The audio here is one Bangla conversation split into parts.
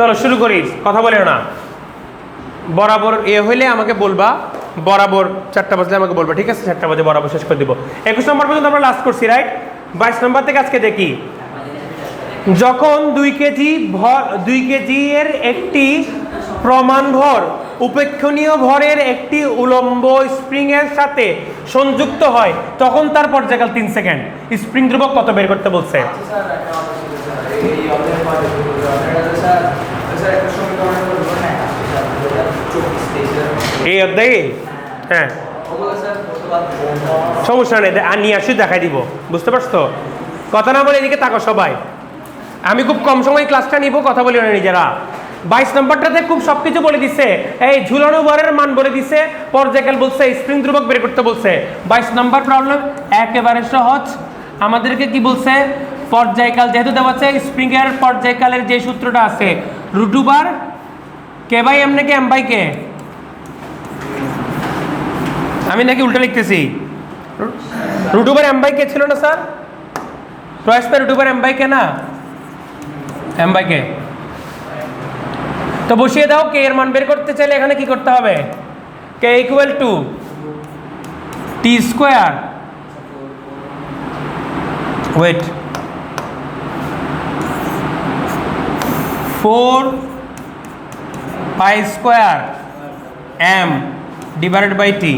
চলো শুরু করি, কথা বলে না। বরাবর এ হইলে আমাকে বলবা, বরাবর 4টা বাজলে আমাকে বলবা, ঠিক আছে? 4টা বাজে বরাবর শেষ করে দিব। 21 নম্বর পর্যন্ত আমরা লাস্ট করছি, রাইট? 22 নম্বর থেকে আজকে দেখি। যখন 2 কেজি এর একটি প্রমাণ ভর উপেক্ষণীয় ভরের একটি উলম্ব স্প্রিং এর সাথে সংযুক্ত হয় তখন তার পর্যায়কাল 3 সেকেন্ড। স্প্রিং ধ্রুবক কত বের করতে বলছে? এই অধ্যায়ে হ্যাঁ সমস্যা নেই, নিয়ে আসি দেখাই দিব, বুঝতে পারছো? কথা না বলে এদিকে তাকো সবাই। আমি খুব কম সময় ক্লাসটা নিব, কথা বলি না নিজেরা। 22 নম্বরটাতে খুব সবকিছু বলে দিছে, এই ঝুলানো ভরের মান বলে দিছে, পর্যায়কাল বলছে, স্প্রিং ধ্রুবক বের করতে বলছে। 22 নম্বর প্রবলেম একেবারে সহজ। আমাদেরকে কি বলছে? পর্যায়কাল যেহেতু দেওয়া আছে, স্প্রিং এর পর্যায়কালের যে সূত্রটা আছে √, কে বাই এম নাকি এম বাই কে? আমি নাকি উল্টা লিখতেছি? √, এম বাই কে ছিল না sir? Twice pi √, M by K না, এম বাই কে। তো বসিয়ে দাও। কে এর মান বের করতে চাইলে এখানে কি করতে হবে? K equal to T square, wait, 4 pi square M divided by T,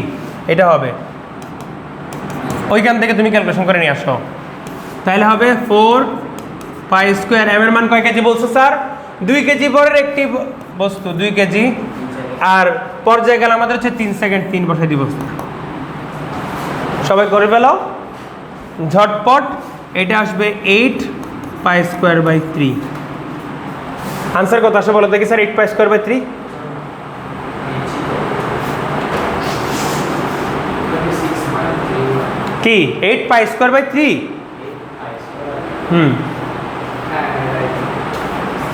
এটা হবে। ওইখান থেকে তুমি ক্যালকুলেশন করে নিয়ে আসো, তাহলে হবে 4 পাই স্কোয়ার এম এর মান কয় কেজি বলছো স্যার? 2 কেজি ভরের একটি বস্তু, 2 কেজি, আর পর্যায়কাল আমাদের হচ্ছে 3 সেকেন্ড। 3 বসে দিব, সবাই করে ফেলো ঝটপট। এটা আসবে 8 পাই স্কোয়ার বাই 3। আনসার কত আসে বলো দেখি স্যার? 8 পাই স্কোয়ার বাই 3 কি? 8 পাই স্কোয়ার বাই 3।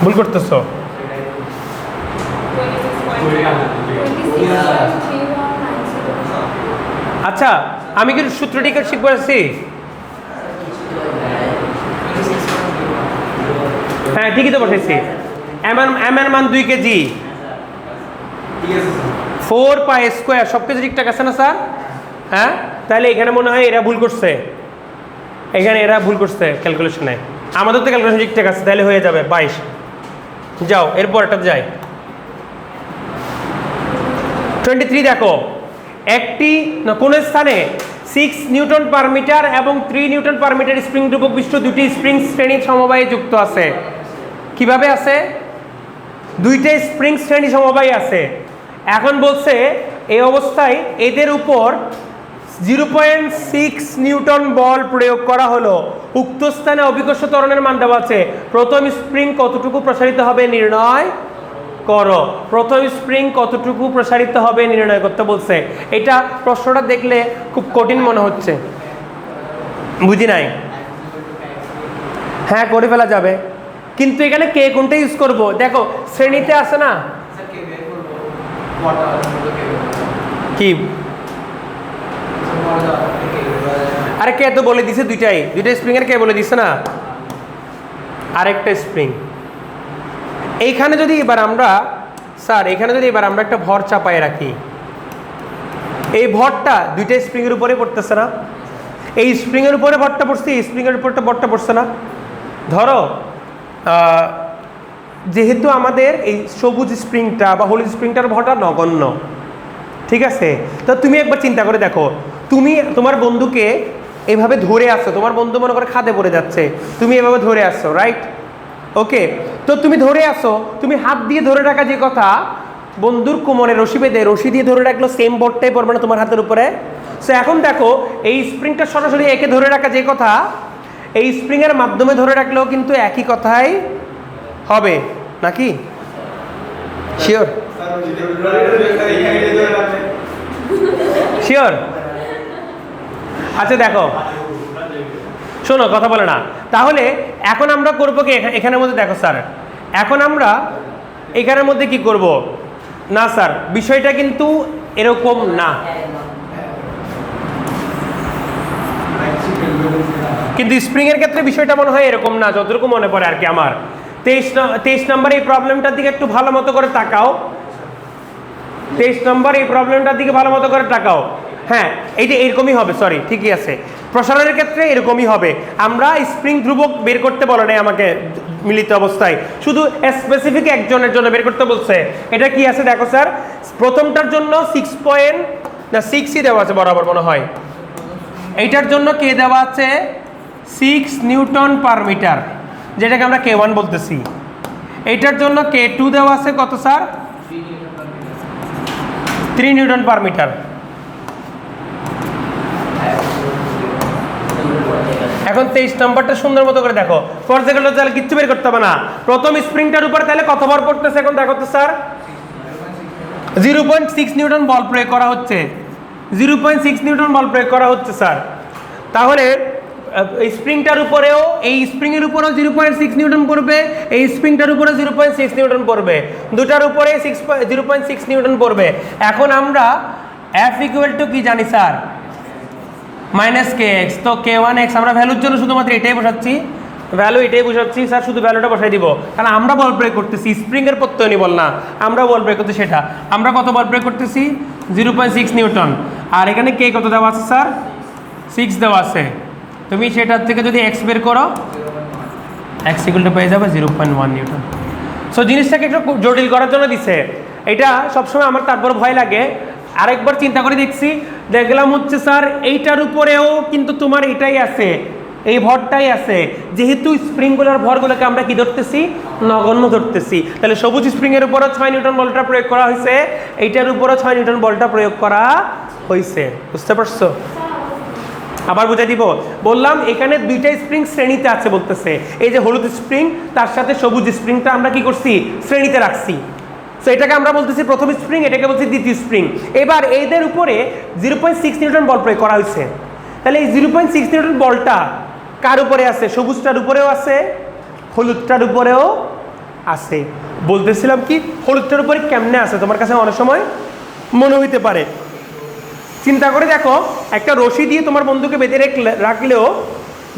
ভুল করতেছ। আচ্ছা, আমি কি সূত্রটি শিখবো আছি? হ্যাঁ ঠিকই তো বসেছি। এম এর মান 2 কেজি, 4 পাই স্কোয়ার, সব কিছু ঠিকঠাক আছে না স্যার? হ্যাঁ, তাহলে এখানে মনে হয় এরা ভুল করছে, এখানে এরা ভুল করছে ক্যালকুলেশনে। আমাদের তো ক্যালকুলেশন ঠিকঠাক আছে, তাহলে হয়ে যাবে 22। যাও এরপর একটা যাই। 23 দেখো, একটি কোন স্থানে 6 নিউটন পার মিটার এবং 3 নিউটন পার মিটার স্প্রিং ধ্রুবক বিশিষ্ট দুটি স্প্রিং শ্রেণী সমবায়ে যুক্ত আছে। কিভাবে আছে? দুইটা স্প্রিং শ্রেণী সমবায় আছে। এখন বলছে এই অবস্থায় এদের উপর 0.6 নিউটন বল প্রয়োগ করা হলো। উক্ত স্থানে অভিকর্ষ ত্বরণের মান দেওয়া আছে। প্রথম স্প্রিং কতটুকু প্রসারিত হবে নির্ণয় করো। প্রথম স্প্রিং কতটুকু প্রসারিত হবে নির্ণয় করতে বলছে। এটা প্রশ্নটা দেখলে খুব কঠিন মনে হচ্ছে, বুঝি নাই? হ্যাঁ করে ফেলা যাবে, কিন্তু এখানে কে কোনটা ইউজ করব? দেখো শ্রেণীতে আছে না কি? আরে কে তো বলে দিছে দুইটা স্প্রিং এর কে বলে দিছে না? আরেকটা স্প্রিং এইখানে যদি এবার আমরা স্যার এখানে যদি এবার আমরা একটা ভর চাপায় রাখি, এই ভরটা দুইটা স্প্রিং এর উপরে পড়তেছে না? এই স্প্রিং এর উপরে ভরটা পড়ছে, এই স্প্রিং এর উপরে ভরটা পড়ছে না? ধরো যেহেতু আমাদের এই সবুজ স্প্রিংটা বা হলুদ স্প্রিংটার ভরটা নগণ্য, ঠিক আছে? তো তুমি একবার চিন্তা করে দেখো, তুমি তোমার বন্ধুকে এভাবে ধরে আসছো, তোমার বন্ধু মনে করে খাদে পড়ে যাচ্ছে, তুমি এভাবে ধরে আসছো, রাইট? ওকে, তো তুমি ধরে আসো, তুমি হাত দিয়ে ধরে রাখা যে কথা, বন্ধুর কোমরে রশি বেঁধে রশি দিয়ে ধরে রাখলো, সেম বটটাই পড়বে না তোমার হাতের উপরে? সো এখন দেখো এই স্প্রিংটা সরাসরি একে ধরে রাখা যে কথা, এই স্প্রিং এর মাধ্যমে ধরে রাখলেও কিন্তু একই কথাই হবে নাকি? শিওর? শিওর? আচ্ছা দেখো শোনো, কথা বলে না। তাহলে এখন আমরা করবো কি এখানের মধ্যে? দেখো স্যার, এখন আমরা এখানের মধ্যে কি করব? না স্যার, বিষয়টা কিন্তু এরকম না, কিন্তু স্প্রিং এর ক্ষেত্রে বিষয়টা মনে হয় এরকম না, যতটুকু মনে পড়ে আর কি আমার। 23 নম্বর এই প্রবলেমটার দিকে একটু ভালো মতো করে তাকাও। 23 নম্বর এই প্রবলেমটার দিকে ভালো মতো করে তাকাও। হ্যাঁ, এইটা এরকমই হবে, সরি ঠিকই আছে, প্রসারণের ক্ষেত্রে এরকমই হবে। আমরা স্প্রিং ধ্রুবক বের করতে বলে নাই আমাকে মিলিত অবস্থায়, শুধু স্পেসিফিক একজনের জন্য বের করতে বলছে। এটা কি আছে দেখো স্যার, প্রথমটার জন্য 6ই দেওয়া আছে বরাবর মনে হয়, এইটার জন্য কে দেওয়া আছে 6 নিউটন পার মিটার, যেটাকে আমরা K1 বলতেছি। এইটার জন্য K2 দেওয়া আছে কত স্যার, 3 নিউটন পার মিটার। এখন 23 নম্বরটা সুন্দর মতো করে দেখো, পর্যায়ক্রমে তাহলে কিচ্ছু বের করতে হবে না। প্রথম স্প্রিংটার উপর তাহলে কত ভর পড়তেছে এখন দেখো তো স্যার, 0.6 নিউটন বল প্রয়োগ করা হচ্ছে, 0.6 নিউটন বল প্রয়োগ করা হচ্ছে স্যার। তাহলে এই স্প্রিংটার উপরেও, এই স্প্রিং এর উপরেও 0.6 নিউটন পড়বে, এই স্প্রিংটার উপরে 0.6 নিউটন পড়বে, দুটার উপরে 0.6 নিউটন পড়বে। এখন আমরা F ইকুয়াল টু কি জানি স্যার, -kx। তো k1x আমরা ভ্যালুর জন্য শুধুমাত্র এটাই বসাচ্ছি, ভ্যালু এটাই বসাচ্ছি স্যার, শুধু ভ্যালুটা বসাই দিব, কারণ আমরা বল প্রয়োগ করতেছি, স্প্রিং এর প্রত্যয়নী বল না, আমরা বল প্রয়োগ করতেছি। সেটা আমরা কত বল প্রয়োগ করতেছি, 0.6 নিউটন। আর এখানে কে কত দেওয়া আছে স্যার, 6 দেওয়া আছে। তুমি সেটার থেকে যদি x বের করো, x ইকুয়াল টু পেয়ে যাবে 0.1 নিউটন। সো জিনিসটাকে একটু জটিল করার জন্য দিছে, এটা সবসময় আমার তারপর ভয় লাগে। আরেকবার চিন্তা করে দেখলাম হচ্ছে স্যার এইটার উপরেও কিন্তু তোমার এটাই আছে, এই ভরটাই আছে, যেহেতু স্প্রিংগুলোর ভরগুলোকে আমরা কি ধরতেছি, নগণ্য ধরতেছি। তাহলে সবুজ স্প্রিং এর উপরও 6 নিউটন বলটা প্রয়োগ করা হয়েছে, এইটার উপরও 6 নিউটন বলটা প্রয়োগ করা হয়েছে। বুঝতে পারছো? আবার বুঝাই দিব, বললাম এখানে দুইটা স্প্রিং শ্রেণীতে আছে বলতেছে। এই যে হলুদ স্প্রিং তার সাথে সবুজ স্প্রিংটা আমরা কি করছি, শ্রেণীতে রাখছি। সো এটাকে আমরা বলতেছি প্রথম স্প্রিং, এটাকে বলছি দ্বিতীয় স্প্রিং। এবার এদের উপরে 0.6 নিউটন বল প্রয়োগ করা হয়েছে। তাহলে এই 0.6 নিউটন বলটা কার উপরে আছে, সবুজটার উপরেও আছে, হলুদটার উপরেও আছে। বলতেছিলাম কি হলুদটার উপরে কেমনে আছে, তোমার কাছে অনেক সময় মনে হইতে পারে। চিন্তা করে দেখো, একটা রশি দিয়ে তোমার বন্ধুকে বেঁধে রাখলেও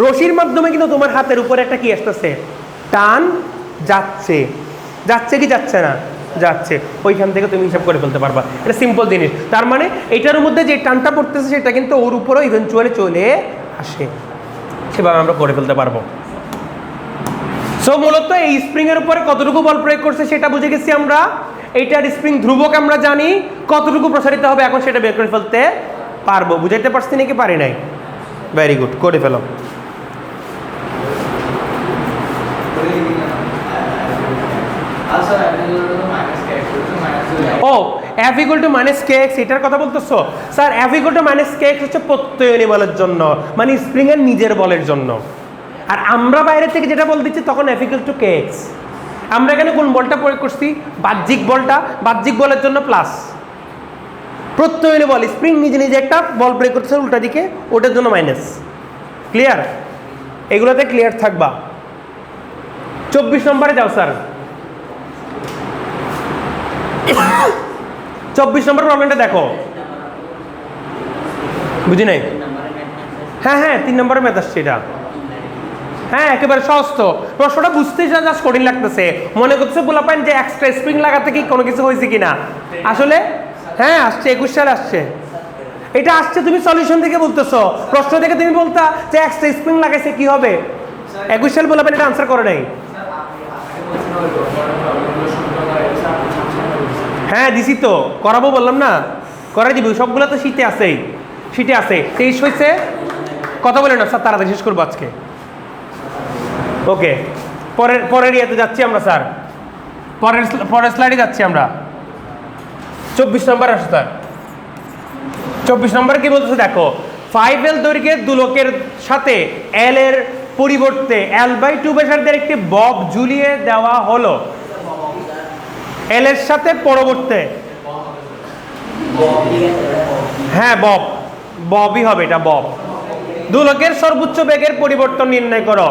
রশির মাধ্যমে কিন্তু তোমার হাতের উপরে একটা কি আসতেছে, টান যাচ্ছে, যাচ্ছে কি যাচ্ছে না, যাচ্ছে। ওইখান থেকে তুমি হিসাব করে ফেলতে পারবা, এটা সিম্পল জিনিস। তার মানে এটার মধ্যে যে টানটা পড়তেছে সেটা কিন্তু ওর উপরেও ইভেনচুয়ালি চলে আসে, সেভাবে আমরা করে ফেলতে পারবো। সো মূলত এই স্প্রিং এর উপরে কতটুকু বল প্রয়োগ করছে সেটা বুঝে গেছি আমরা। এইটার স্প্রিং ধ্রুবক আমরা জানি, কতটুকু প্রসারিত হবে এখন সেটা বের করে ফেলতে পারবো। বুঝাইতে পারছি নাকি পারি নাই? ভেরি গুড, করে ফেলো। ও F ইকুয়াল টু -kx এটার কথা বলতেছো sir? F equal to -kx হচ্ছে প্রত্যয়নী বলের জন্য, মানে স্প্রিং এর নিজের বলের জন্য। আর আমরা বাইরে থেকে যেটা বল দিচ্ছি তখন F ইকুয়াল টু kx। আমরা এখানে কোন বলটা প্রয়োগ করছি, বাহ্যিক বলটা, বাহ্যিক বলের জন্য প্লাস। প্রত্যয়নী বল, স্প্রিং নিজে নিজে একটা বল প্রয়োগ করতেছে উল্টা দিকে, ওটার জন্য মাইনাস। ক্লিয়ার? এগুলোতে ক্লিয়ার থাকবা। 24 নম্বরে যাও স্যার। 24 নম্বর প্রবলেমটা দেখো, বুঝি নাই? হ্যাঁ 3 নম্বরের ম্যাথ আসছে এটা। হ্যাঁ একেবারে সহজ তো, প্রশ্নটা বুঝতে জাস্ট কঠিন লাগতেছে। মনে করছে পোলাপাইন যে এক্সট্রা স্প্রিং লাগাতে কি কোনো কিছু হয়েছে কিনা, আসলে হ্যাঁ আসছে, 21 সালে আসছে। এটা আসছে তুমি সলিউশন থেকে বলতেছো, প্রশ্ন থেকে তুমি বলতা যে এক্সট্রা স্প্রিং লাগাইছে কি হবে। 21 সাল পোলাপাইন এটা আনসার করে নাই। হ্যাঁ দিছি তো, করাবো বললাম না, করাই দিবি, সবগুলো তো শীতে আছেই, শীতে আছে। 23 হয়েছে, কথা বলে না স্যার, তাড়াতাড়ি শেষ করবো আজকে। ওকে, পরের ইয়েতে যাচ্ছি আমরা স্যার, পরের স্লাইডে যাচ্ছি আমরা। 24 নম্বর আসো স্যার। 24 নম্বরে কি বলতেছে দেখো, 5L দৈর্ঘ্যের দুলকের সাথে L এর পরিবর্তে L/2 ব্যাসার্ধের একটি বব ঝুলিয়ে দেওয়া হলো। L এর সাথে পরবর্তী, হ্যাঁ ববই হবে এটা, বব। দুলকের সর্বোচ্চ বেগের পরিবর্তন নির্ণয় করো।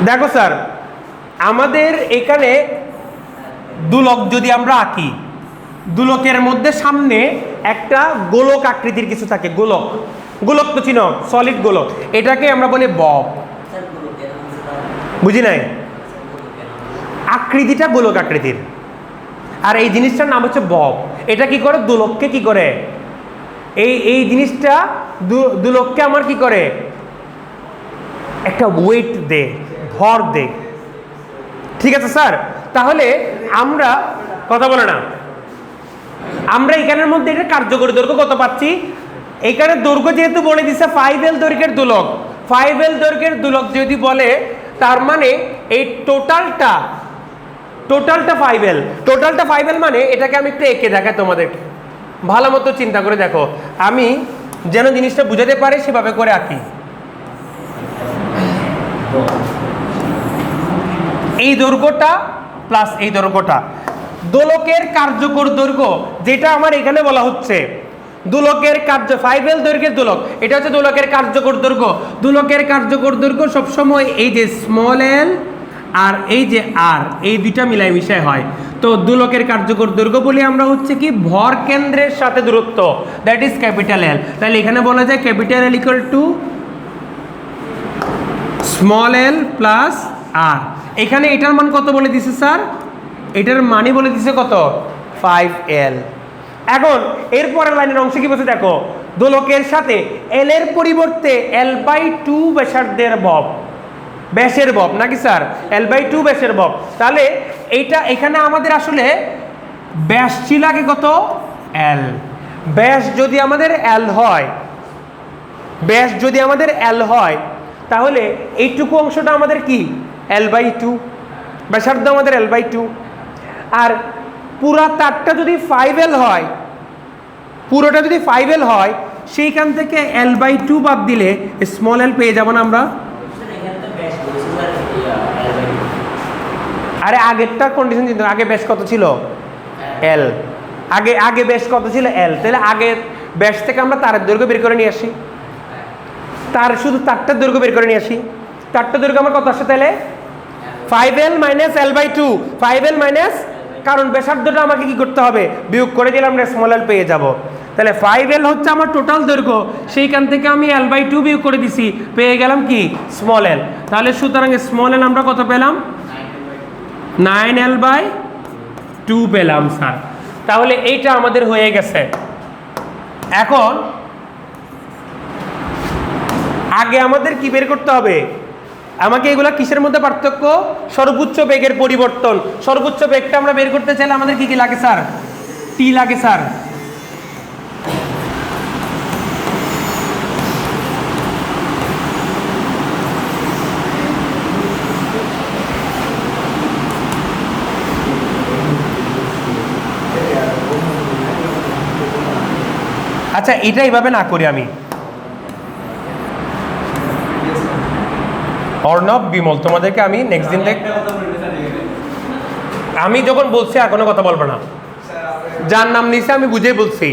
দেখো স্যার, আমাদের এখানে দুলক যদি আমরা আঁকি, দুলকের মধ্যে সামনে একটা গোলক আকৃতির কিছু থাকে, গোলক তো চিনো, সলিড গোলক, এটাকে আমরা বলি বব। বুঝি নাই? আকৃতিটা গোলক আকৃতির, আর এই জিনিসটার নাম হচ্ছে বব। এটা কি করে? দোলককে কি করে, এই জিনিসটা দোলককে আমার কি করে, একটা ওয়েট দে, ভর দে। ঠিক আছে স্যার? তাহলে আমরা কথা বলে না, আমরা এখানের মধ্যে এটা কার্যকরী দৈর্ঘ্য কত পাচ্ছি? এখানে দৈর্ঘ্য যেহেতু বলে দিচ্ছে 5L দৈর্ঘ্যের দোলক, 5L দৈর্ঘ্যের দোলক যদি বলে, তার মানে এই টোটালটা 5L, টোটালটা 5L, মানে এটাকে আমি একটু এঁকে দেখাই তোমাদেরকে, ভালো মতো চিন্তা করে দেখো, আমি যেন জিনিসটা বুঝাতে পারি সেভাবে করে আঁকি। এই দৈর্ঘ্যটা প্লাস এই দৈর্ঘ্যটা, দোলকের কার্যকর দৈর্ঘ্য যেটা আমার এখানে বলা হচ্ছে, দোলকের 5L দৈর্ঘ্যের দোলক, এটা হচ্ছে দোলকের কার্যকর দৈর্ঘ্য। দোলকের কার্যকর দৈর্ঘ্য সবসময় এই যে স্মল এল আর এই যে আর, এই দুইটা মিলাই মিশাই হয়। তো দোলকের কার্যকর দৈর্ঘ্য বলি আমরা হচ্ছে কি ভর কেন্দ্রের সাথে দূরত্ব, দ্যাট ইজ ক্যাপিটাল এল। তাহলে এখানে বলা যায় capital L equal to small L plus R. এখানে এটার মান কত বলে দিছে স্যার? এটার মানই বলে দিছে কত? 5L। এখন এরপরের লাইনের অংশে কি বলছে দেখো, দোলকের সাথে এল এর পরিবর্তে L/2 ব্যাসার্ধের বব, ব্যাসের বব নাকি স্যার? L/2 ব্যাসের বব। তাহলে এইটা এখানে আমাদের আসলে ব্যাস ছিল আগে কত? L। ব্যাস যদি আমাদের L হয়, ব্যাস যদি আমাদের L হয়, তাহলে এইটুকু অংশটা আমাদের কি? L/2, ব্যাসার্ধ আমাদের L/2। আর পুরা তারটা যদি 5L হয়, পুরোটা যদি 5L হয়, সেইখান থেকে L/2 বাদ দিলে স্মল এল পেয়ে যাব না আমরা? আরে আগেরটা কন্ডিশন চিন্তা, আগে ব্যাস কত ছিল? L। আগে ব্যাস কত ছিল? L। তাহলে আগে ব্যাস থেকে আমরা তারের দৈর্ঘ্য বের করে নিয়ে আসি, তার শুধু তারটার দৈর্ঘ্য বের করে নিয়ে আসি। তারটার দৈর্ঘ্য আমার কত আসে তাহলে? 5L minus L/2, 5L minus, কারণ ব্যাসার্ধটা আমাকে কি করতে হবে? বিয়োগ করে দিলে আমরা স্মল এল পেয়ে যাব। তাহলে 5L হচ্ছে আমার টোটাল দৈর্ঘ্য, সেইখান থেকে আমি L/2 বিয়োগ করে দিছি, পেয়ে গেলাম কি? স্মল এল। তাহলে সুতরাং স্মল এল আমরা কত পেলাম? 9L/2 পেলাম স্যার। তাহলে এইটা আমাদের হয়ে গেছে। এখন আগে আমাদের কি বের করতে হবে? আমাকে এগুলা কিসের মধ্যে পার্থক্য? সর্বোচ্চ বেগের পরিবর্তন। সর্বোচ্চ বেগটা আমরা বের করতে চাইলে আমাদের কি কি লাগে স্যার? টি লাগে স্যার। আচ্ছা, এটা এইভাবে না করি আমি, অর্ণব, বিমল, তোমাদেরকে আমি নেক্সট দিন থেকে, আমি যখন বলছি আর কোনো কথা বলবো না, যার নাম নিছে আমি বুঝেই বলছি,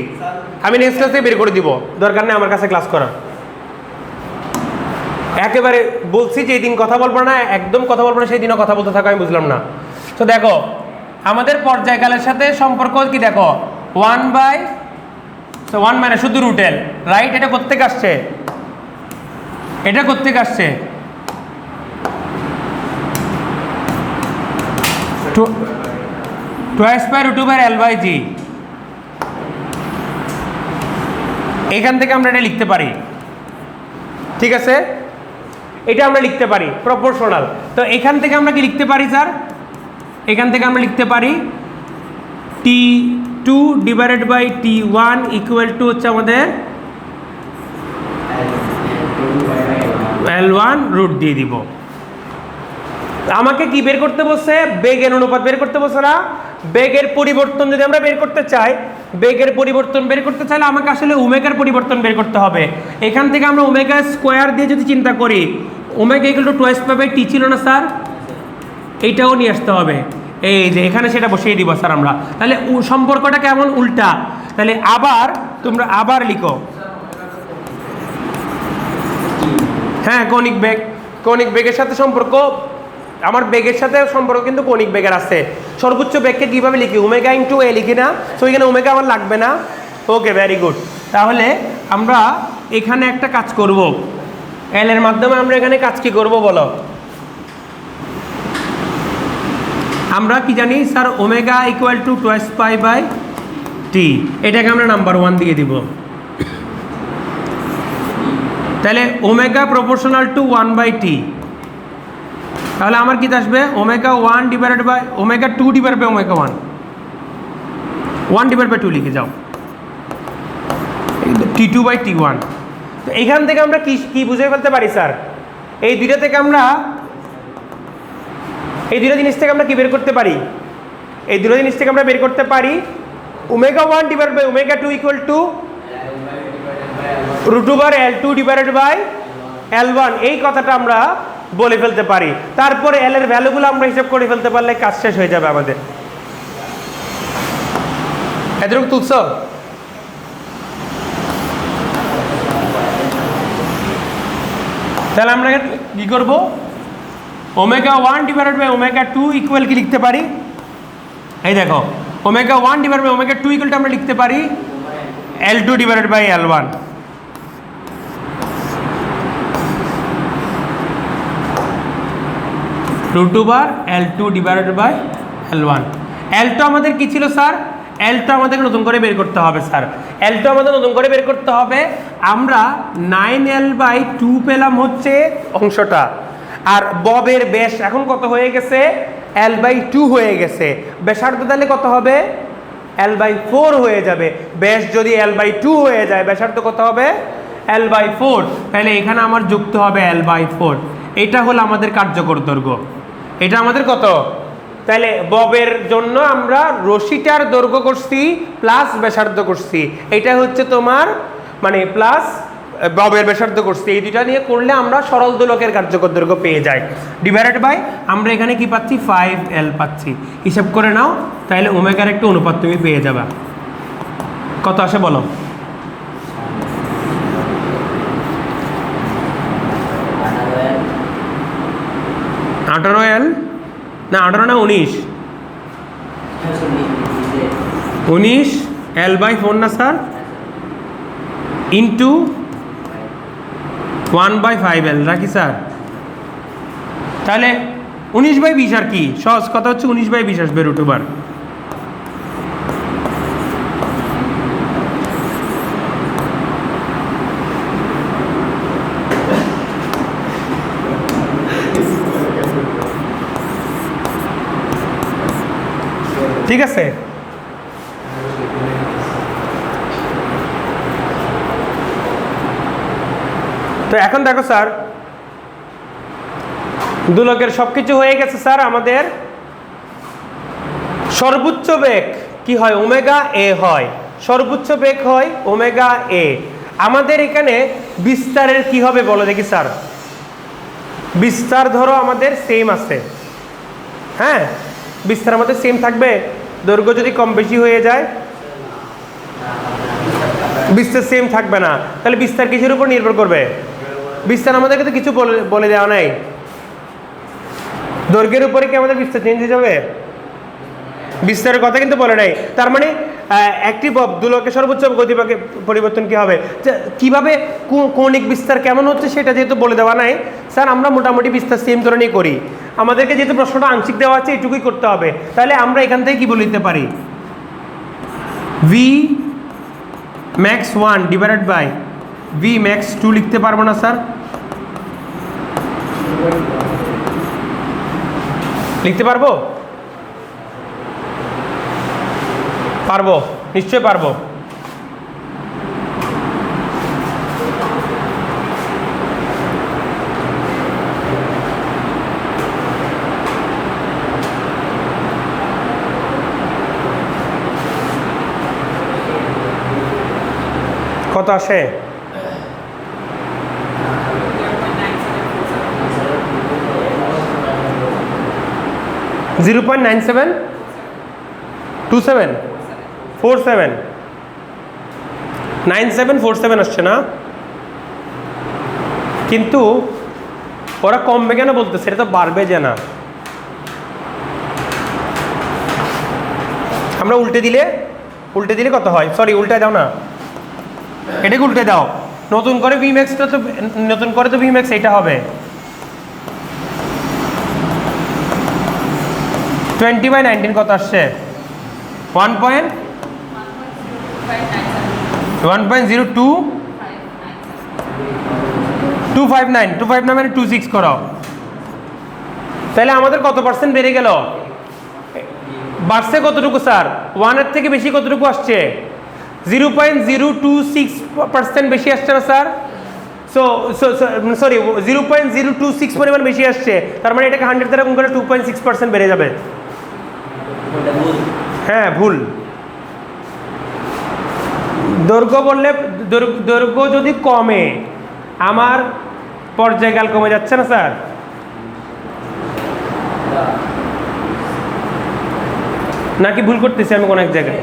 আমি নেক্সট ক্লাসে বের করে দিব, দরকার নেই আমার কাছে ক্লাস করার। একেবারে বলছি যে দিন কথা বলবো না, একদম কথা বলবো না, সেই দিনও কথা বলতে থাকো, আমি বুঝলাম না। তো দেখো আমাদের পর্যায়কালের সাথে সম্পর্ক কি, দেখো 1 মানে শুধু রুটেল, রাইট? এটা কোত্থেকে আসছে? এটা কোত্থেকে আসছে? 2/√2/L/G। এখান থেকে আমরা এটা লিখতে পারি, ঠিক আছে? এটা আমরা লিখতে পারি প্রপোর্শনাল। তো এখান থেকে আমরা কি লিখতে পারি স্যার? এখান থেকে আমরা লিখতে পারি T2 divided by T1 equal to হচ্ছে আমাদের L1 রুট দিয়ে দিব। আমাকে কি বের করতে বলছে? বেগের অনুপাত বের করতে বলছে না? বেগের পরিবর্তন যদি আমরা বের করতে চাই, বেগের পরিবর্তন বের করতে চাইলে আমাকে আসলে ওমেগার পরিবর্তন বের করতে হবে। এখান থেকে আমরা ওমেগা স্কোয়ার দিয়ে যদি চিন্তা করি, ওমেগা ইকুয়াল টু 2/T ছিল না স্যার? এইটাও নিয়ে আসতে হবে, এই যে এখানে সেটা বসিয়ে দিব স্যার আমরা। তাহলে সম্পর্কটা কেমন? উল্টা। তাহলে আবার তোমরা আবার লিখো, হ্যাঁ, কৌণিক বেগ, কৌণিক বেগের সাথে সম্পর্ক, আমার বেগের সাথে সম্পর্ক কিন্তু কৌণিক বেগের আছে। সর্বোচ্চ বেগকে কীভাবে লিখি? ওমেগা ইন্টু এ লিখি না? সো এখানে ওমেগা আমার লাগবে না। ওকে, ভেরি গুড। তাহলে আমরা এখানে একটা কাজ করব, এল এর মাধ্যমে আমরা এখানে কাজ কি করব বলো? আমরা কি জানি sir omega equal to twice pi by T, এটাকে আমরা নাম্বার 1 দিয়ে দিব। তাহলে omega proportional to 1 by T, তাহলে আমার কি আসবে omega 1 divided by omega 2 divided by omega 1 divide by 2 লিখে যাও, T2 বাই T1। তো এখান থেকে আমরা কি বুঝে ফেলতে পারি স্যার? এই দুইটা থেকে আমরা এই দুটো জিনিস থেকে আমরা কি বের করতে পারি? এই দুটো জিনিস থেকে আমরা বের করতে পারি omega 1 divided by omega 2 equal to √L2 divided by L1, এই কথাটা আমরা বলে ফেলতে পারি। তারপরে L এর ভ্যালুগুলো আমরা হিসাব করে ফেলতে পারলে কাজ শেষ হয়ে যাবে আমাদের। এতটুকু তুলছ? তাহলে আমরা কি করব? Omega 1 divided by omega 2 equal কি লিখতে পারি? এই দেখো ওমেগা 1 ডিভাইডেড বাই ওমেগা 2 ইকুয়ালটা আমরা লিখতে পারি L2 divided by L1। √L2 divided by L1। L2 আমাদের কি ছিল স্যার? L2 আমাদের নতুন করে বের করতে হবে স্যার, L2 আমাদের নতুন করে বের করতে হবে। আমরা 9L/2 পেলাম হচ্ছে অংশটা, আর ববের ব্যাস এখন কত হয়ে গেছে? L/2 হয়ে গেছে। ব্যাসার্ধ তাহলে কত হবে? L/4 হয়ে যাবে। ব্যাস যদি L/2 হয়ে যায়, ব্যাসার্ধ কত হবে? L/4। তাহলে এখানে আমার যুক্ত হবে L/4। এটা হলো আমাদের কার্যকর দৈর্ঘ্য। এটা আমাদের কত? তাহলে ববের জন্য আমরা রশিটার দৈর্ঘ্য করছি প্লাস ব্যাসার্ধ করছি, এটা হচ্ছে তোমার মানে প্লাস ববের ব্যাসার্ধ করছি, এই দুইটা নিয়ে করলে আমরা সরল দোলকের কার্যকর দৈর্ঘ্য পেয়ে যাই। ডিভাইডেড বাই আমরা এখানে কি পাচ্ছি? 5L পাচ্ছি। হিসাব করে নাও, তাহলে ওমেগার একটা অনুপাত তুমি পেয়ে যাবে। কত আসে বলো? L না 18 না 19 L/4 না স্যার, ইন্টু 1/5L রাখি স্যার। তাহলে 19/20 আর কি সহজ কথা হচ্ছে 19/20 আসবে √। ঠিক আছে? তো এখন দেখো স্যার, দুলকের সবকিছু হয়ে গেছে স্যার। আমাদের সর্বোচ্চ বেগ কি হয়? ওমেগা এ হয়, সর্বোচ্চ বেগ হয় ওমেগা এ। আমাদের এখানে বিস্তারের কি হবে বলো দেখি স্যার? বিস্তার ধরো আমাদের সেম আছে, হ্যাঁ বিস্তার আমাদের সেম থাকবে। দৈর্ঘ্য যদি কম বেশি হয়ে যায় বিস্তার সেম থাকবে না। তাহলে বিস্তার কিসের উপর নির্ভর করবে? বিস্তার আমাদেরকে তো কিছু বলে দেওয়া নাই। দৈর্ঘ্যের উপরে কি আমাদের বিস্তার চেঞ্জ হয়ে যাবে? বিস্তারের কথা কিন্তু বলে নাই। তার মানে একটি দুলকের সর্বোচ্চ গতিবেগে পরিবর্তন কি হবে, কিভাবে কৌণিক বিস্তার কেমন হচ্ছে সেটা যেহেতু বলে দেওয়া নাই স্যার, আমরা মোটামুটি বিস্তার সেম ধরনেরই করি। আমাদেরকে যেহেতু প্রশ্নটা আংশিক দেওয়া আছে এটুকুই করতে হবে। তাহলে আমরা এখান থেকে কি বলে দিতে পারি? Vmax1 ডিভাইডেড বাই Vmax2 লিখতে পারবো না স্যার? লিখতে পারবো? পারবো, নিশ্চয় পারবো। কত আসে? 0.972747 9747 আসছে না? কিন্তু ওরা কমবে কেন বলতেছে? এটা তো বাড়বে যে না। আমরা উল্টে দিলে কত হয়? সরি উল্টে দাও না, এটাকে উল্টে দাও, নতুন করে ভি ম্যাক্সটা তো নতুন করে তো ভি ম্যাক্স এটা হবে 20/19 কত আসছে 1.259 মানে 26 করো, তাহলে আমাদের কত পার্সেন্ট বেড়ে গেল, বাড়ছে কতটুকু স্যার, 1-এর থেকে বেশি কতটুকু আসছে 0.026% বেশি আসছে না স্যার, সরি 0.026 পরিমাণ বেশি আসছে, তার মানে এটাকে 100 দ্বারা গুণ করে 2.6% বেড়ে যাবে। হ্যাঁ ভুল, দৈর্ঘ্য বললে দৈর্ঘ্য যদি কমে আমার পর্যায়কাল কমে যাচ্ছে না স্যার, নাকি ভুল করতেছি আমি কোনো এক জায়গায়?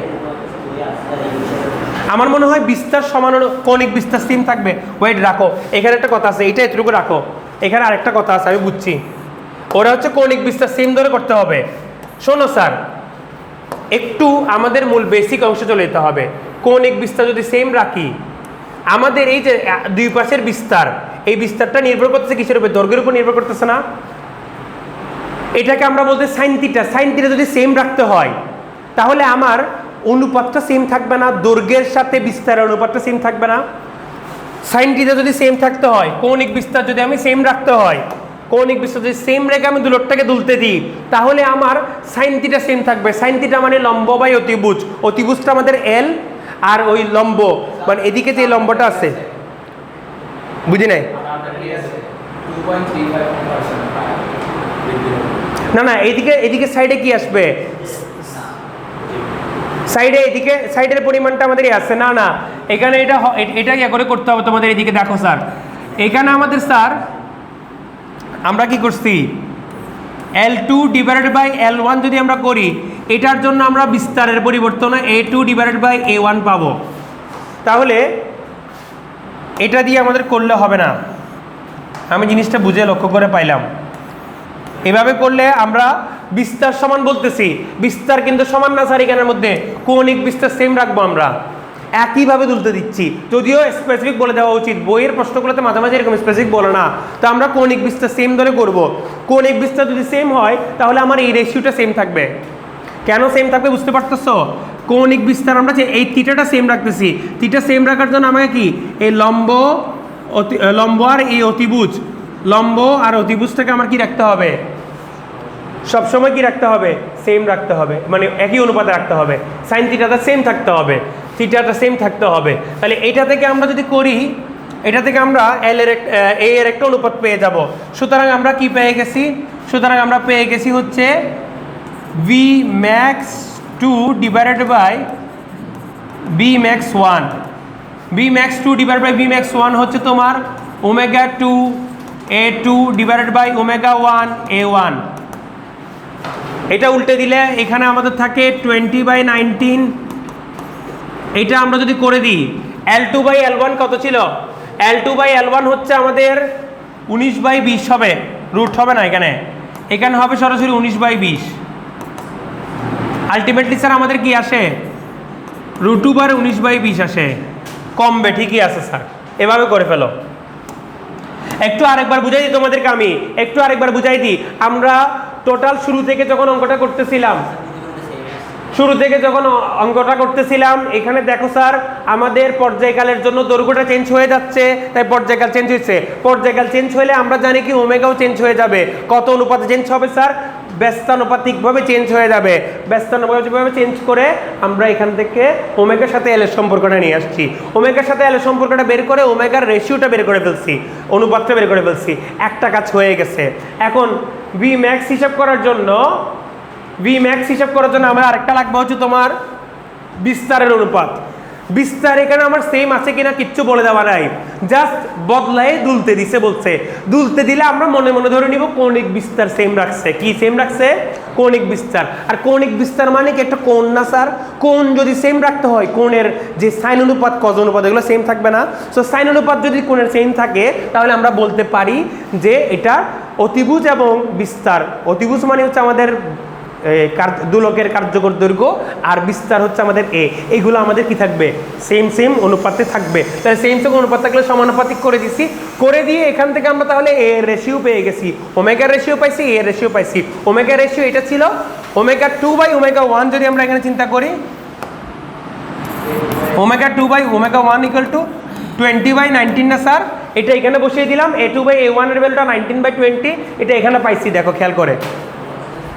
আমার মনে হয় বিস্তার সমান কৌণিক বিস্তার সেম থাকবে। ওয়েট রাখো, এখানে একটা কথা আছে, এটা এতটুকু রাখো, এখানে আরেকটা কথা আছে আমি বুঝছি, ওরা হচ্ছে কৌণিক বিস্তার সেম ধরে করতে হবে। শোনো স্যার, একটু আমাদের মূল বেসিক অংশে চলে যেতে হবে। কৌণিক বিস্তার যদি সেম রাখি, আমাদের এই যে দুই পাশের বিস্তার, এই বিস্তারটা নির্ভর করতেছে কিসের উপর, দৈর্ঘ্যের উপর নির্ভর করতেছে না? এটাকে আমরা বলতে সাইন থিটা, সাইন থিটা যদি সেম রাখতে হয় তাহলে আমার অনুপাতটা সেম থাকবে না, দৈর্ঘ্যের সাথে বিস্তারের অনুপাতটা সেম থাকবে না। সাইন থিটা যদি সেম থাকতে হয়, কৌণিক বিস্তার যদি আমি সেম রাখতে হয়, কৌণিক বিস্তার যদি সেম রেখে আমি দুলটটাকে দুলতে দিই, তাহলে আমার সাইন থিটা সেম থাকবে। সাইন থিটা মানে লম্ব বাই অতিভুজ, অতিভুজটা আমাদের এল, আর ওই লম্ব মানে এদিকে যে লম্বটা আছে, বুঝি নাই? না না, এদিকে সাইডে কি আসবে, সাইডে এদিকে সাইডের পরিমাণটা আমাদের আছে, না না এখানে এটা ইয়া করে করতে হবে তোমাদের। এদিকে দেখো স্যার, এখানে আমাদের স্যার আমরা কি করছি, L2/L1 যদি আমরা করি, এটার জন্য আমরা বিস্তারের পরিবর্তনে A2/A1 পাবো। তাহলে এটা দিয়ে আমাদের করলে হবে না, আমি জিনিসটা বুঝে লক্ষ্য করে পাইলাম। এভাবে করলে আমরা বিস্তার সমান বলতেছি, বিস্তার কিন্তু সমান না স্যার, এখানের মধ্যে কৌণিক বিস্তার সেম রাখবো, আমরা একইভাবে তুলতে দিচ্ছি, যদিও স্পেসিফিক বলে দেওয়া উচিত, বইয়ের প্রশ্নগুলোতে মাঝে মাঝে এরকম স্পেসিফিক বলে না। তো আমরা কৌণিক বিস্তার সেম ধরে করব। কৌণিক বিস্তার যদি সেম হয় তাহলে আমার এই রেশিওটা সেম থাকবে। কেন সেম থাকবে বুঝতে পারতেছো? কৌণিক বিস্তার আমরা যে এই থিটাটা সেম রাখতেছি, থিটা সেম রাখার জন্য আমাকে কি এই লম্ব আর এই অতিভুজ, লম্ব আর অতিভুজটাকে আমার কি রাখতে হবে, সবসময় কি রাখতে হবে, সেম রাখতে হবে, মানে একই অনুপাতে রাখতে হবে। সাইন থিটাটা সেম থাকতে হবে, থিটাটা সেম থাকতে হবে। তাহলে এটা থেকে আমরা যদি করি, এটা থেকে আমরা এ এর একটা অনুপাত পেয়ে যাব। সুতরাং আমরা কি পেয়ে গেছি, সুতরাং আমরা পেয়ে গেছি হচ্ছে Vmax2 divided by Vmax1। Vmax2 divided by Vmax1 হচ্ছে তোমার ω2A2 ডিভাইডেড বাই ω1 A1। এটা উল্টে দিলে এখানে আমাদের থাকে 20/19। এটা আমরা যদি করে দিই, L2/L1 কত ছিল, L2/L1 হচ্ছে আমাদের 19/20 হবে, রুট হবে না এখানে, এখানে হবে সরাসরি 19/20। আলটিমেটলি স্যার আমাদের কি আসে, √19/20 আসে, কমবে, ঠিকই আছে স্যার, এভাবে করে ফেলো। একটু আরেকবার বুঝাই দিই তোমাদেরকে, আমি একটু আরেকবার বুঝাই দিই। আমরা টোটাল শুরু থেকে যখন অঙ্কটা করতেছিলাম, এখানে দেখো স্যার আমাদের পর্যায়কালের জন্য দৈর্ঘ্যটা চেঞ্জ হয়ে যাচ্ছে, তাই পর্যায়কাল চেঞ্জ হয়েছে। পর্যায়কাল চেঞ্জ হলে আমরা জানি কি ওমেগাও চেঞ্জ হয়ে যাবে। কত অনুপাতে চেঞ্জ হবে স্যার, ব্যস্তানুপাতিকভাবে চেঞ্জ হয়ে যাবে। ব্যস্তানুপাতিকভাবে চেঞ্জ করে আমরা এখান থেকে ওমেগার সাথে এল এর সম্পর্কটা নিয়ে আসছি। ওমেগার সাথে এল এর সম্পর্কটা বের করে ওমেগার রেশিওটা বের করে ফেলছি, অনুপাতটা বের করে ফেলছি, একটা কাজ হয়ে গেছে। এখন Vmax হিসাব করার জন্য আমার আরেকটা লাগবে হচ্ছে তোমার বিস্তারের অনুপাত। বিস্তার এখানে আমার সেম আছে কিনা কিচ্ছু বলে দেওয়া নাই, জাস্ট বদলায় দুলতে দিছে, বলছে দুলতে দিলে আমরা মনে মনে ধরে নিব কৌণিক বিস্তার সেম রাখছে। কি সেম রাখছে? কৌণিক বিস্তার। আর কৌণিক বিস্তার মানে কি একটা কোণ না স্যার? কোণ যদি সেম রাখতে হয়, কোণের যে সাইন অনুপাত কজ অনুপাত এগুলো সেম থাকবে না। সো সাইন অনুপাত যদি কোণের সেম থাকে তাহলে আমরা বলতে পারি যে এটা অতিভুজ এবং বিস্তার। অতিভুজ মানে হচ্ছে আমাদের দোলকের কার্যকর দৈর্ঘ্য আর বিস্তার হচ্ছে আমাদের এ, এইগুলো আমাদের কি থাকবে, সেম সেম অনুপাতে থাকবে। তাহলে সেম সেম অনুপাত থাকলে সমানুপাতিক করে দিছি, করে দিয়ে এখান থেকে আমরা তাহলে এ এর রেশিও পেয়ে গেছি, ওমেগার রেশিও পাইছি, এ এর রেশিও পাইছি। ওমেগার রেশিও এটা ছিল ওমেগা 2/ওমেগা 1, যদি আমরা এখানে চিন্তা করি ওমেগা 2/ওমেগা 1 = 20/19 না স্যার, এটা এখানে বসিয়ে দিলাম। A2/A1 এর ভ্যালুটা 19/20, এটা এখানে পাইছি, দেখো খেয়াল করে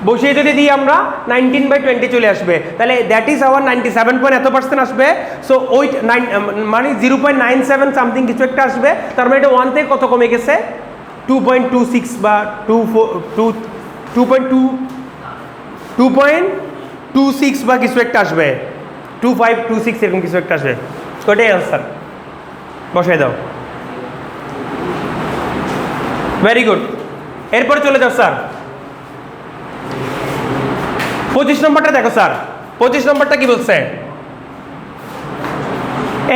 বসিয়ে যদি দিই আমরা 19/20 চলে আসবে, তাহলে দ্যাট ইজ আওয়ার 97% আসবে। সো ওই মানে 0.97 সামথিং কিছু একটা আসবে, তার মানে এটা 1 থেকে কত কমে গেছে, 2.26 বা 2.26 বা কিছু একটা আসবে, 2526 এরকম কিছু একটা আসবে। ওটাই অ্যান্সার, বসাই দাও। ভেরি গুড, এরপরে চলে যাও স্যার 25 নম্বরটা দেখো স্যার। 25 নম্বরটা কি বলছে,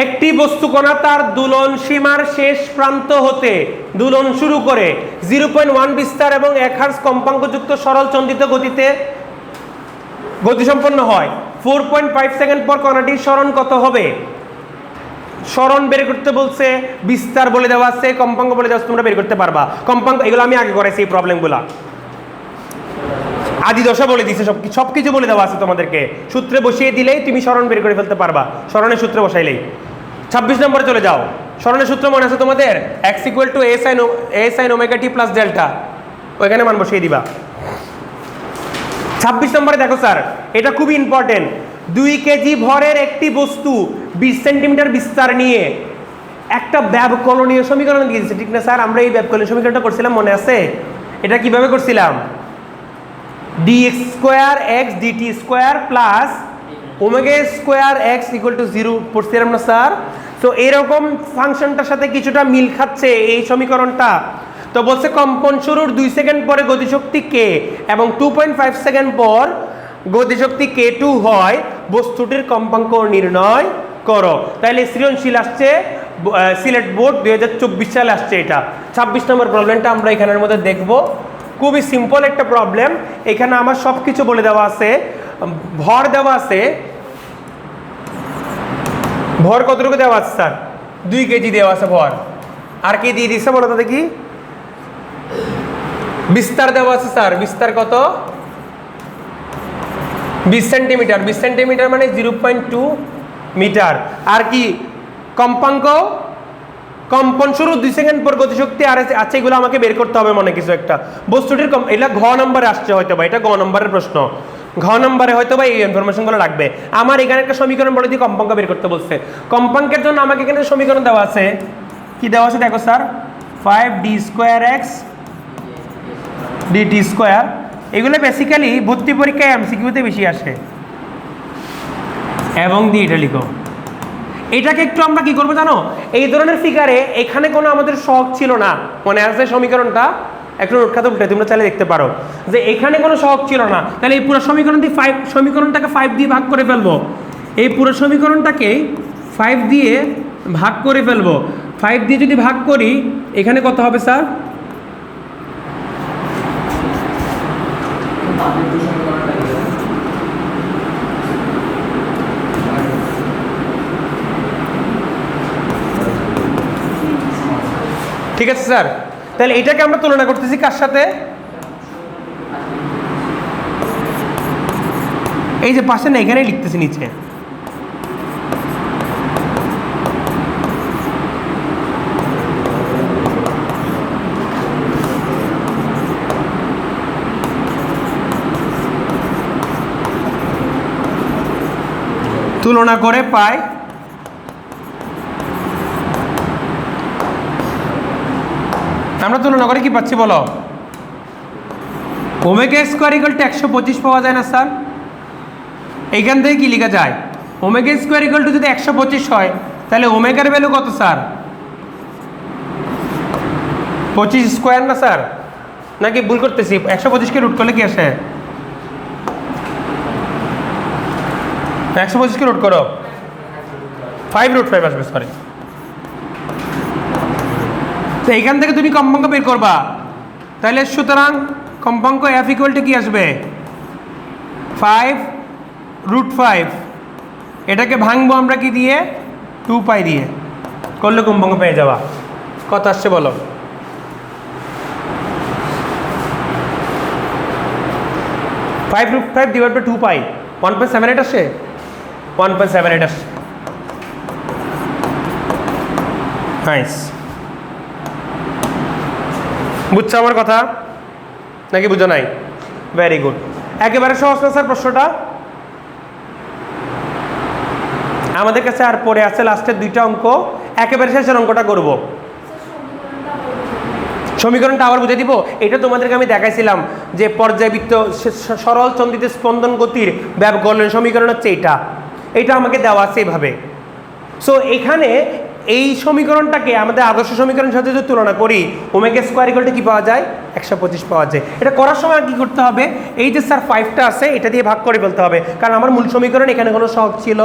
একটি বস্তুকণা তার দোলন সীমার শেষ প্রান্ত হতে দোলন শুরু করে 0.1 বিস্তার এবং 1 হার্জ কম্পাঙ্কযুক্ত সরল চন্দ্রিত গতিতে গতিসম্পন্ন হয়। 4.5 সেকেন্ড পর কণাটির সরণ কত হবে? সরণ বের করতে বলছে, বিস্তার বলে দেওয়া আছে, কম্পাঙ্ক বলে দেওয়া আছে, তোমরা বের করতে পারবা। কম্পাঙ্ক এগুলো আমি আগে করাইছি এই প্রবলেমগুলা, আদি দশা বলে দিছে, সবকিছু বলে দেওয়া আছে তোমাদেরকে। সূত্রে বসিয়ে দিলেই তুমি সরণ বের করে ফেলতে পারবা, সরণের সূত্রে বসাইলেই। 26 নম্বরে চলে যাও। সরণের সূত্র মনে আছে তোমাদের, x = a sin omega t plus delta, ওইখানে মান বসিয়ে দিবা। 26 নম্বরে দেখো স্যার, এটা খুবই ইম্পর্টেন্ট। 2 কেজি ভরের একটি বস্তু 20 সেন্টিমিটার বিস্তার নিয়ে একটা ব্যবকলনীয় সমীকরণ দিয়ে দিচ্ছে, ঠিক না স্যার? আমরা এই ব্যবকলনীয় সমীকরণটা করছিলাম, মনে আছে? এটা কিভাবে করছিলাম, dx² dt² প্লাস ওমেগা² x = 0 পড়ছিলাম না স্যার? তো এরকম ফাংশনটার সাথে কিছুটা মিল খাচ্ছে এই সমীকরণটা। তো বলছে কম্পন শুরুর 2 সেকেন্ড পরে গতিশক্তি k এবং 2.5 সেকেন্ড পর গতিশক্তি k2 হয়, বস্তুটির কম্পাঙ্ক নির্ণয় করো। তাহলে সৃজনশীল আসছে, সিলেট বোর্ড 2024 সালে আসছে এটা। 26 নম্বর প্রবলেমটা আমরা এখানের মধ্যে দেখব। খুবই সিম্পল একটা প্রবলেম। এখানে আমার সব কিছু বলে দেওয়া আছে, ভর দেওয়া আছে। ভর কতটুকু দেওয়া আছে স্যার? 2 কেজি দেওয়া আছে ভর। আর কি দিয়ে দিচ্ছে বলো তো দেখি? বিস্তার দেওয়া আছে স্যার, বিস্তার কত? 20 সেন্টিমিটার। 20 সেন্টিমিটার মানে 0.2 মিটার। আর কি কম্পাঙ্ক, কম্পন শুরু 2 সেকেন্ড পর গতিশক্তি আর আছে, এগুলো আমাকে বের করতে হবে মনে কিছু একটা। বস্তুটির এটা ঘ নম্বরে আসছে হয়তো বা, এটা ঘ নম্বরের প্রশ্ন। ঘ নম্বরে হয়তো বা এই ইনফরমেশনগুলো লাগবে। আমার এখানে একটা সমীকরণ বলে দিয়ে কম্পাঙ্ক বের করতে বলছে। কম্পাঙ্কের জন্য আমাকে এখানে সমীকরণ দেওয়া আছে, কি দেওয়া আছে দেখো স্যার, 5d² x dt²। এগুলো বেসিক্যালি ভর্তি পরীক্ষায় এমসিকিউতে বেশি আসে। এবং দিয়ে এটা লিখো। এটাকে একটু আমরা কি করবো জানো, এই ধরনের ফিগারে এখানে কোনো আমাদের শখ ছিল না, মনে আছে সমীকরণটা? একটু নোট খাতা উল্টে তোমরা চাইলে দেখতে পারো যে এখানে কোনো শখ ছিল না। তাহলে এই পুরো সমীকরণটাকে 5 দিয়ে ভাগ করে ফেলবো। এই পুরো সমীকরণটাকে 5 দিয়ে ভাগ করে ফেলবো। 5 দিয়ে যদি ভাগ করি, এখানে কত হবে স্যার? ঠিক আছে স্যার, তাহলে এটাকে আমরা তুলনা করতেছি কার সাথে? এই যে পাশে না, এখানে লিখতেছি নিচে। তুলনা করে পাই আমরা, তুলনা করে কি পাচ্ছি বলো? ওমেগা স্কোয়ার ইকুয়াল টু 125 পাওয়া যায় না স্যার? এইখান থেকে কি লেখা যায়? ওমেগা স্কোয়ার ইকুয়াল টু যদি 125 হয়, তাহলে ওমেগার ভ্যালু কত স্যার? 25 স্কোয়ার না স্যার? নাকি ভুল করতেছি? 125কে রুট করলে কি আসে? 125কে রুট করো, 5√5 আসবে, সরি। তো এইখান থেকে তুমি কম্পাঙ্ক বের করবা। তাহলে সুতরাং কম্পাঙ্ক f = কি আসবে? 5√5, এটাকে ভাঙবো আমরা কি দিয়ে? 2π দিয়ে। করলে কম্পাঙ্ক পেয়ে যাবা। কত আসছে বলো? 5√5 ডিভাইড বাই 2π 1.78 আসে, 1.78 আসে। নাইস। বুঝছো আমার কথা নাকি বুঝো নাই? Very good. একেবারে সহজ না স্যার প্রশ্নটা? আমাদের কাছে আর পরে আছে লাস্টের দুইটা অঙ্ক, একেবারে শেষের অঙ্কটা করব। সমীকরণটা আবার বুঝে দিব। এটা তোমাদেরকে আমি দেখাইছিলাম যে পর্যায়বৃত্ত সরল চন্দ্রিত স্পন্দন গতির ব্যবকলন সমীকরণ হচ্ছে এটা আমাকে দেওয়া আছে এভাবে। সো এখানে এই সমীকরণটাকে আমাদের আদর্শ সমীকরণের সাথে যদি তুলনা করি, ওমেগা স্কোয়ার ইকুয়াল টু কি পাওয়া যায়? 125 পাওয়া যায়। এটা করার সময় কি করতে হবে? এই যে স্যার 5টা আছে এটা দিয়ে ভাগ করে ফেলতে হবে, কারণ আমার মূল সমীকরণ এখানে কোনো সহগ ছিল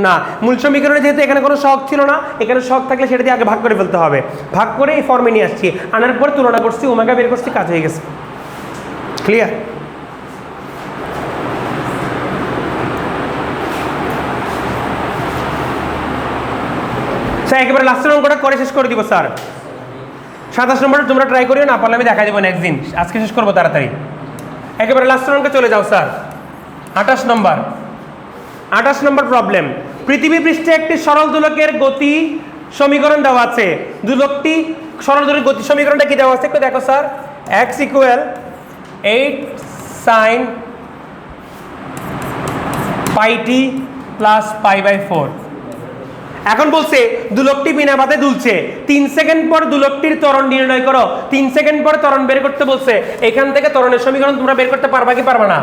না। মূল সমীকরণে যেহেতু এখানে কোনো সহগ ছিল না, এখানে সহগ থাকলে সেটা দিয়ে আগে ভাগ করে ফেলতে হবে। ভাগ করে এই ফর্মে নিয়ে আসছি, আনার পর তুলনা করছি, ওমেগা বের করছি, কাজ হয়ে গেছে। ক্লিয়ার? স্যার একেবারে লাস্টের অঙ্কটা করে শেষ করে দিব স্যার। 27 নম্বরটা তোমরা ট্রাই করিও, না পারলে আমি দেখা দেবো নেক্সট দিন। আজকে শেষ করবো তাড়াতাড়ি। একেবারে লাস্টের অঙ্কে চলে যাও স্যার। 28 নম্বর প্রবলেম। পৃথিবী পৃষ্ঠে একটি সরল দোলকের গতি সমীকরণ দেওয়া আছে। দোলকটি সরল দোলকের গতি সমীকরণটা কি দেওয়া আছে একটু দেখো স্যার। x = 8 sin πt + π/4। এখন বলছে দোলকটি বিনা বাধে দুলছে, 3 সেকেন্ড পর দোলকটির ত্বরণ নির্ণয় করো। 3 সেকেন্ড পর ত্বরণ বের করতে বলছে। এখান থেকে ত্বরণের সমীকরণ তোমরা বের করতে পারবা কি পারবা না?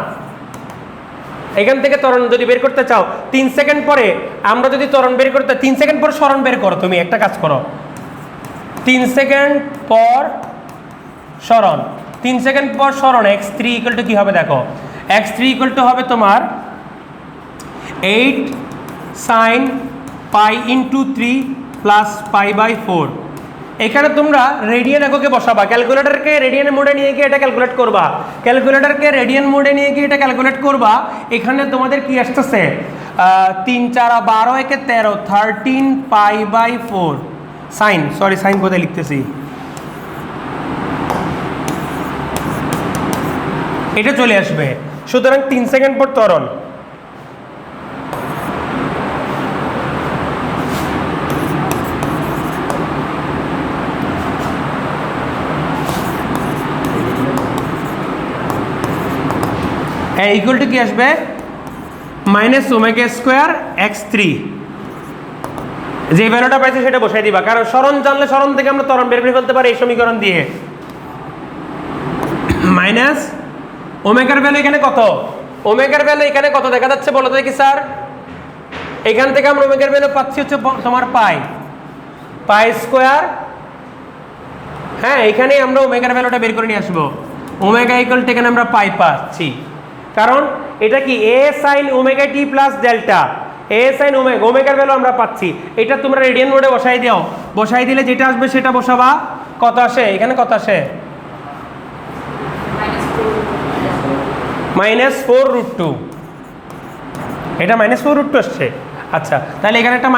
এখান থেকে ত্বরণ যদি বের করতে চাও 3 সেকেন্ড পরে, আমরা যদি ত্বরণ বের করতে 3 সেকেন্ড পর সরণ বের করো। তুমি একটা কাজ করো, 3 সেকেন্ড পর সরণ, 3 সেকেন্ড পর সরণ x3 = কি হবে দেখো। x3 = হবে তোমার 8 sin π × 3 + π/4। এখানে তোমরা রেডিয়ান এককে বসাবা। ক্যালকুলেটরকে রেডিয়ান মোডে নিয়ে গিয়ে এটা ক্যালকুলেট করবা। ক্যালকুলেটরকে রেডিয়ান মোডে নিয়ে গিয়ে এটা ক্যালকুলেট করবা। এখানে তোমাদের কি আসতেছে? 3 4 12 1 13 13 π/4 সাইন, সরি সাইন কোথায় লিখতেছি, এটা চলে আসবে। সুতরাং 3 সেকেন্ড পর ত্বরণ, ইকুয়াল টু কি আসবে? -ω² x3। যে ভ্যালুটা পাইছে সেটা বসাই দিবা, কারণ সরণ জানলে সরণ থেকে আমরা ত্বরণ বের করে ফেলতে পারি এই সমীকরণ দিয়ে। মাইনাস ওমেগার ভ্যালু এখানে কত? ওমেগার ভ্যালু এখানে কত দেখা যাচ্ছে বলো তো দেখি স্যার। এখান থেকে আমরা ওমেগার ভ্যালু পাচ্ছি হচ্ছে তোমার π²। হ্যাঁ, এখানে আমরা ওমেগার ভ্যালুটা বের করে নিয়ে আসবো। ওমেগা ইকুয়াল টু এখানে আমরা π পাচ্ছি, কারণ এটা কি a sin ωt plus delta, a sin ওমেগার ভ্যালু আমরা পাচ্ছি। এটা তোমরা রেডিয়ান মোডে বসাই দাও। বসাই দিলে যেটা আসবে সেটা বসাবা। কত আসে এখানে? কত আসে? -4√2। এটা -4√2 আসছে। আচ্ছা, তাহলে এখানে একটা -π²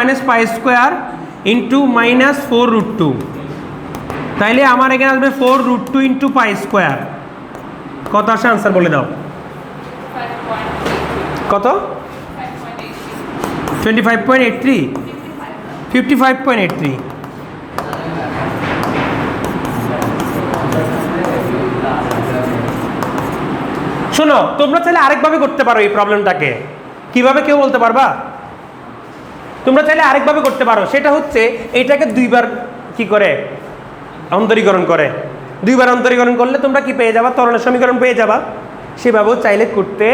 × -4√2, তাইলে আমার এখানে আসবে 4√2 × π²। কত আসে আনসার বলে দাও। কত? 25.83, 55.83। শোনো, তোমরা চাইলে আরেকভাবে করতে পারো এই প্রবলেমটাকে। কিভাবে কেউ বলতে পারবা? তোমরা চাইলে আরেকভাবে করতে পারো, সেটা হচ্ছে এটাকে দুইবার কি করে অন্তরীকরণ করে। দুইবার অন্তরীকরণ করলে তোমরা কি পেয়ে যাবা? ত্বরণের সমীকরণ পেয়ে যাবা। সেভাবেও চাইলে করতে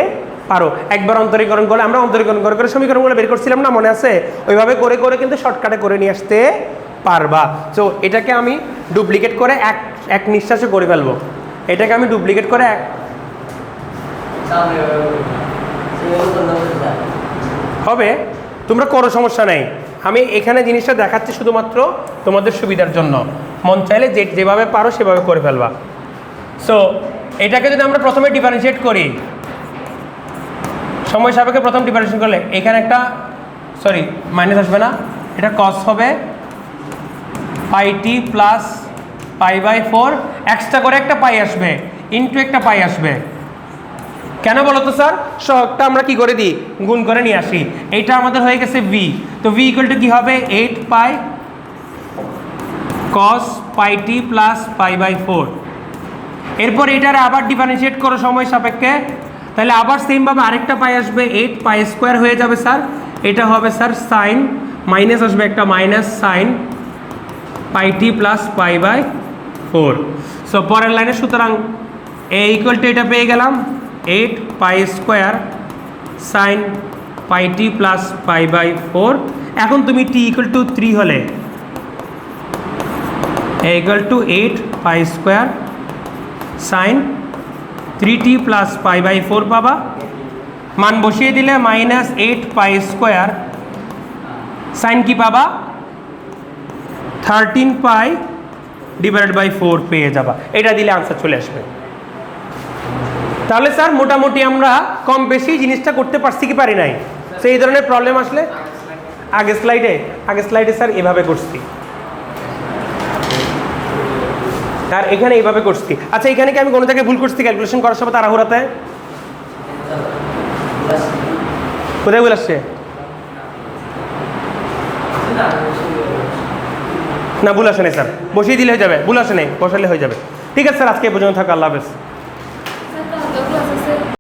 পারো। একবার অন্তরীকরণ করলে, আমরা অন্তরীকরণ করে করে সমীকরণগুলো বের করছিলাম না, মনে আছে? ওইভাবে করে করে কিন্তু শর্টকাটে করে নিয়ে আসতে পারবা। তো এটাকে আমি ডুপ্লিকেট করে এক নিঃশ্বাসে করে ফেলবো। এটাকে আমি ডুপ্লিকেট করে হবে, তোমরা করো, সমস্যা নেই। আমি এখানে জিনিসটা দেখাচ্ছি শুধুমাত্র তোমাদের সুবিধার জন্য। মন চাইলে যেভাবে পারো সেভাবে করে ফেলবা। সো এটাকে যদি আমরা প্রথমে ডিফারেন্সিয়েট করি, সময় সাপেক্ষে প্রথম ডিফারেন্সিয়েশন করলে এখানে একটা সরি মাইনাস আসবে না, এটা কস হবে পাই টি প্লাস পাই/4, এক্সট্রা করে একটা পাই আসবে, ইনটু একটা পাই আসবে। কেন বলো তো স্যার? সহগটা আমরা কি করে দিই? গুণ করে নিয়ে আসি। এইটা আমাদের হয়ে গেছে ভি, তো ভি ইকুয়াল টু কি হবে? 8 পাই কস পাই টি প্লাস পাই/4। এরপর এটার আবার ডিফারেন্সিয়েট করো সময় সাপেক্ষে, তাহলে আবার সেমভাবে আরেকটা পাই আসবে, 8 পাই স্কোয়ার হয়ে যাবে স্যার। এটা হবে স্যার সাইন, মাইনাস আসবে একটা minus sine pi T plus পাই/4। So পরের লাইনে সুতরাং এ ইকুয়াল টু এটা পেয়ে গেলাম 8 pi square sine pi T plus pi. এখন তুমি টি ইকুয়াল টু 3 হলে A equal to 8 pi square sine 3t plus pi পাবা। মান বসিয়ে দিলে মাইনাস 8 পাই স্কোয়ার সাইন কি পাবা? 13 পাই ডিভাইডেড বাই 4 পেয়ে যাবা। এটা দিলে আনসার চলে আসবে। তাহলে স্যার মোটামুটি আমরা কম বেশি জিনিসটা করতে পারছি কি পারি নাই? সেই ধরনের প্রবলেম আসলে আগের স্লাইডে স্যার এভাবে করছি, আর এখানে এইভাবে করছি। আচ্ছা, এখানে কি আমি কোনো জায়গায় ভুল করছি ক্যালকুলেশন করার সময় তাড়াহুড়াতে? কোথায় ভুল আসছে? না ভুল আসে নাই স্যার, বসিয়ে দিলে হয়ে যাবে। ভুল আসে নাই, বসালে হয়ে যাবে। ঠিক আছে স্যার, আজকে এই পর্যন্ত থাকা। আল্লাহ হাফেজ।